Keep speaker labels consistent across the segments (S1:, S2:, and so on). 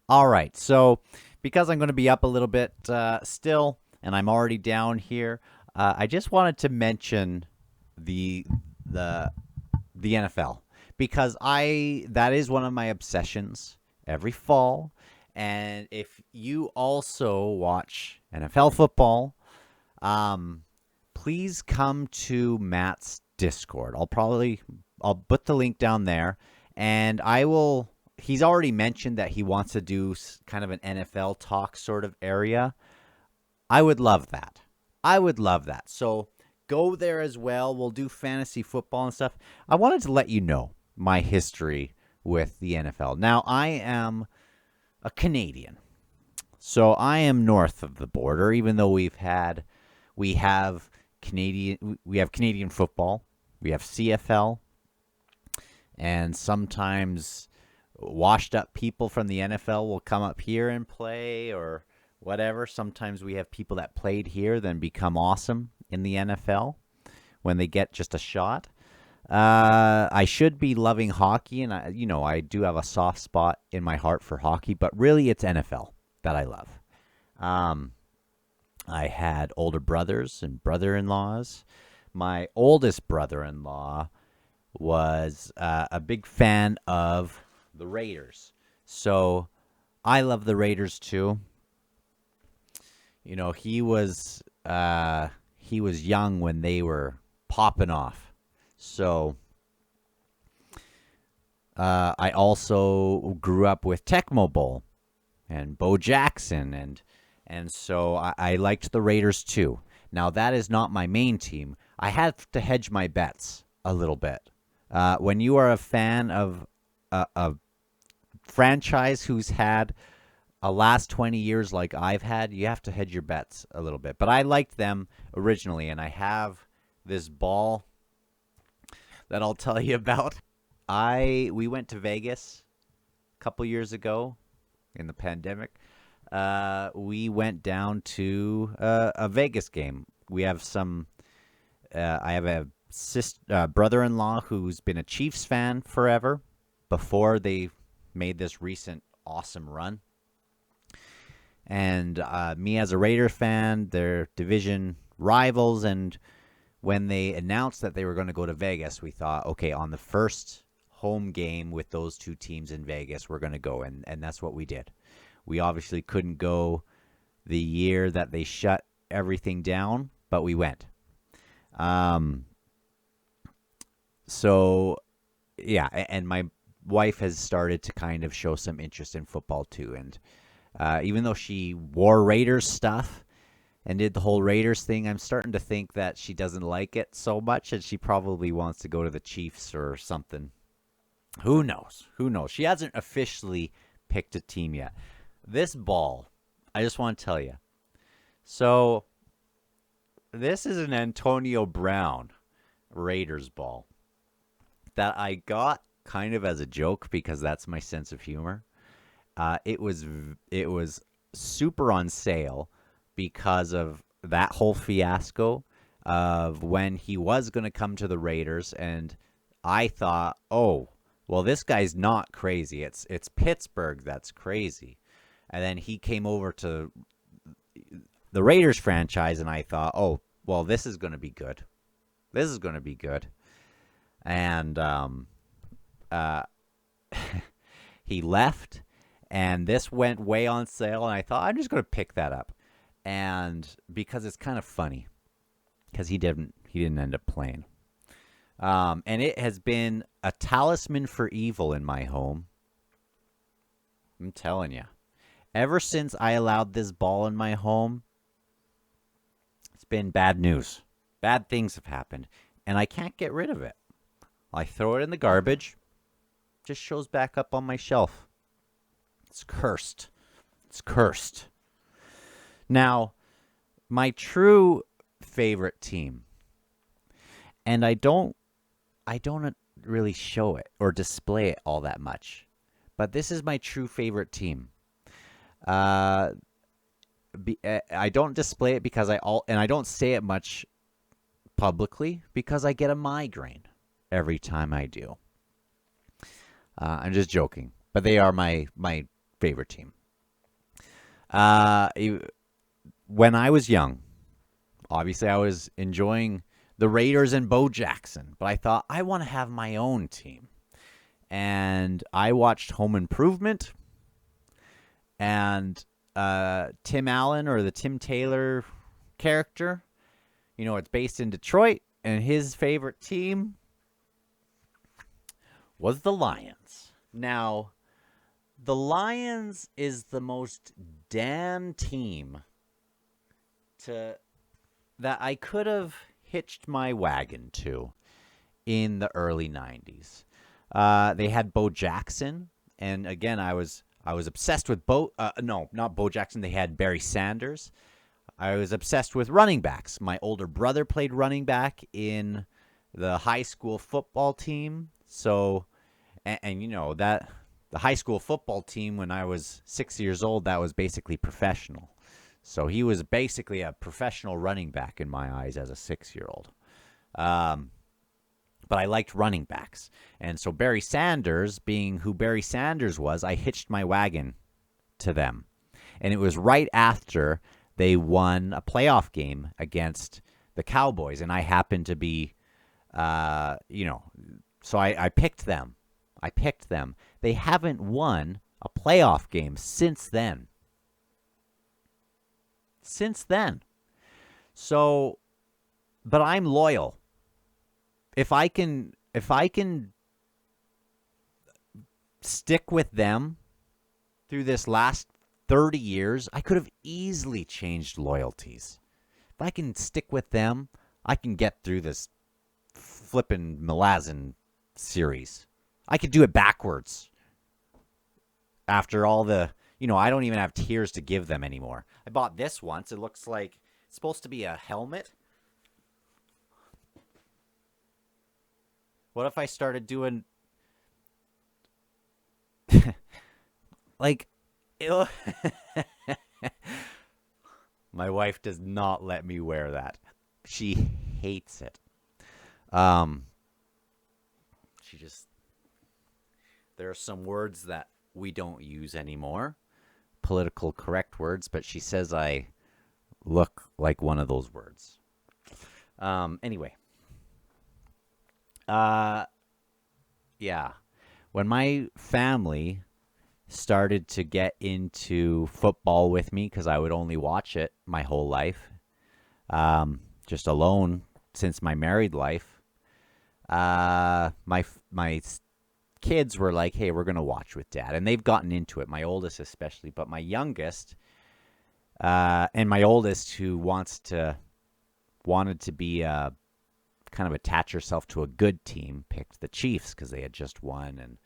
S1: All right. So, because I'm going to be up a little bit still, and I'm already down here, I just wanted to mention the the the NFL because I that is one of my obsessions every fall. And if you also watch NFL football, um, please come to Matt's Discord. I'll put the link down there, and I will. He's already mentioned that he wants to do kind of an NFL talk sort of area. I would love that. I would love that. So go there as well. We'll do fantasy football and stuff. I wanted to let you know my history with the NFL. Now, I am a Canadian. So I am north of the border, even though we have Canadian football, we have CFL, and sometimes washed up people from the NFL will come up here and play or whatever. Sometimes we have people that played here then become awesome in the NFL when they get just a shot. I should be loving hockey, and I do have a soft spot in my heart for hockey, but really it's NFL that I love. Um, I had older brothers and brother-in-laws. My oldest brother-in-law was a big fan of the Raiders, so I love the Raiders too. He was young when they were popping off, so I also grew up with Tecmo Bowl and Bo Jackson, and so I liked the Raiders too. Now that is not my main team. I have to hedge my bets a little bit. When you are a fan of a franchise who's had a last 20 years like I've had, you have to hedge your bets a little bit. But I liked them originally, and I have this ball that I'll tell you about. We went to Vegas a couple years ago in the pandemic. We went down to a Vegas game. We have some. I have a brother-in-law who's been a Chiefs fan forever before they made this recent awesome run. And me as a Raider fan, they're division rivals. And when they announced that they were going to go to Vegas, we thought, okay, on the first home game with those two teams in Vegas, we're going to go. And that's what we did. We obviously couldn't go the year that they shut everything down, but we went. So, yeah, and my wife has started to kind of show some interest in football too. And even though she wore Raiders stuff and did the whole Raiders thing, I'm starting to think that she doesn't like it so much and she probably wants to go to the Chiefs or something. Who knows? Who knows? She hasn't officially picked a team yet. This ball, I just want to tell you. So, this is an Antonio Brown Raiders ball that I got kind of as a joke because that's my sense of humor. It was super on sale because of that whole fiasco of when he was going to come to the Raiders, and I thought, oh, well, this guy's not crazy. It's Pittsburgh that's crazy, and then he came over to the Raiders franchise, and I thought, oh, well, this is going to be good. This is going to be good, and uh, he left. And this went way on sale, and I thought I'm just going to pick that up, and because it's kind of funny, because he didn't end up playing, and it has been a talisman for evil in my home. I'm telling you, ever since I allowed this ball in my home, it's been bad news. Bad things have happened, and I can't get rid of it. I throw it in the garbage, just shows back up on my shelf. It's cursed. It's cursed. Now, my true favorite team, and I don't really show it or display it all that much, but this is my true favorite team. Uh, I don't display it because and I don't say it much publicly because I get a migraine every time I do. I'm just joking, but they are my favorite team. Uh, when I was young, obviously I was enjoying the Raiders and Bo Jackson, but I thought I want to have my own team. And I watched Home Improvement, and Tim Allen, or the Tim Taylor character, it's based in Detroit, and his favorite team was the Lions. Now, the Lions is the most Dan team that I could have hitched my wagon to in the early 90s. They had Bo Jackson, and again, I was obsessed with not Bo Jackson. They had Barry Sanders. I was obsessed with running backs. My older brother played running back in the high school football team. So, and that the high school football team when I was 6 years old, that was basically professional. So he was basically a professional running back in my eyes as a 6-year-old. But I liked running backs. And so Barry Sanders, being who Barry Sanders was, I hitched my wagon to them. And it was right after they won a playoff game against the Cowboys. And I happened to be, so I picked them. They haven't won a playoff game since then. So, but I'm loyal. If I can stick with them through this last 30 years, I could have easily changed loyalties. If I can stick with them, I can get through this flippin' Malazan series. I could do it backwards. After all the, I don't even have tears to give them anymore. I bought this once. It looks like it's supposed to be a helmet. What if I started doing like my wife does not let me wear that. She hates it. There are some words that we don't use anymore, political correct words, but she says I look like one of those words. Anyway. Yeah. When my family started to get into football with me, because I would only watch it my whole life, just alone since my married life, my kids were like, hey, we're going to watch with Dad. And they've gotten into it, my oldest especially. But my youngest and my oldest, who wanted to be kind of attach herself to a good team, picked the Chiefs because they had just won. And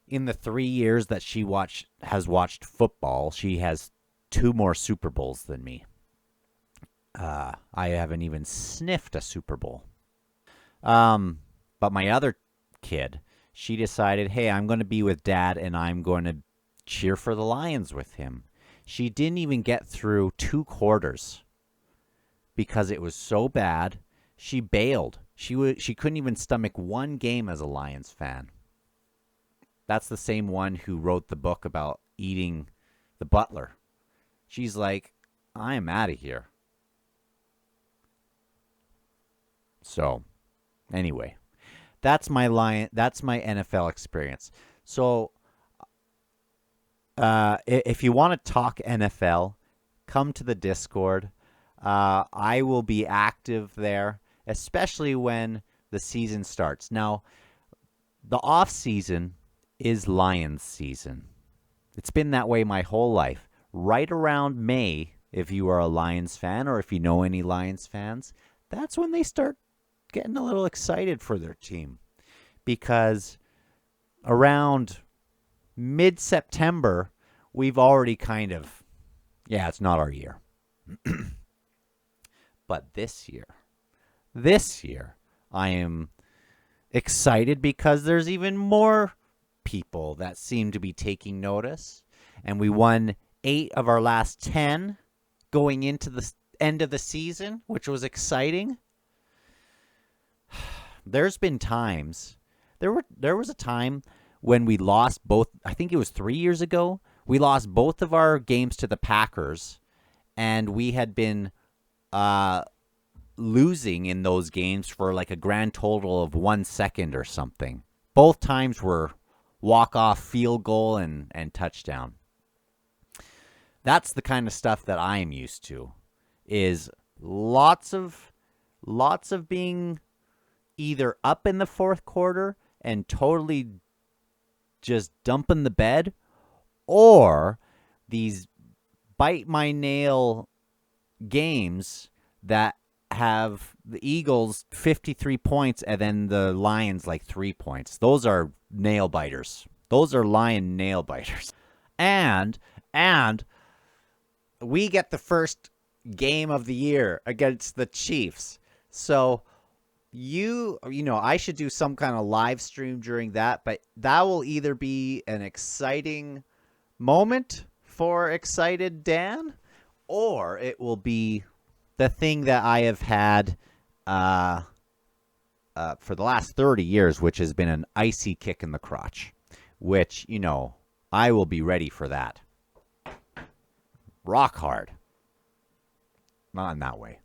S1: in the 3 years that she has watched football, she has 2 more Super Bowls than me. I haven't even sniffed a Super Bowl. But my other kid, she decided, hey, I'm going to be with Dad and I'm going to cheer for the Lions with him. She didn't even get through 2 quarters because it was so bad. She bailed. She couldn't even stomach one game as a Lions fan. That's the same one who wrote the book about eating the butler. She's like, I am out of here. So, anyway, that's my NFL experience. So, if you want to talk NFL, come to the Discord. I will be active there, especially when the season starts. Now, the off season is Lions season. It's been that way my whole life. Right around May, if you are a Lions fan or if you know any Lions fans, that's when they start getting a little excited for their team. Because around mid-September, we've already kind of, it's not our year. But this year, I am excited because there's even more people that seem to be taking notice. And we won 8 of our last 10 going into the end of the season, which was exciting. There's been times, there was a time when we lost both, I think it was 3 years ago, we lost both of our games to the Packers, and we had been losing in those games for like a grand total of 1 second or something. Both times were walk-off field goal and touchdown. That's the kind of stuff that I am used to, is lots of being either up in the fourth quarter and totally just dumping the bed, or these bite my nail games that have the Eagles 53 points and then the Lions like 3 points. Those are nail biters. Those are lion nail biters. And we get the first game of the year against the Chiefs. So I should do some kind of live stream during that, but that will either be an exciting moment for excited Dan, or it will be the thing that I have had for the last 30 years, which has been an icy kick in the crotch, which, I will be ready for that. Rock hard. Not in that way.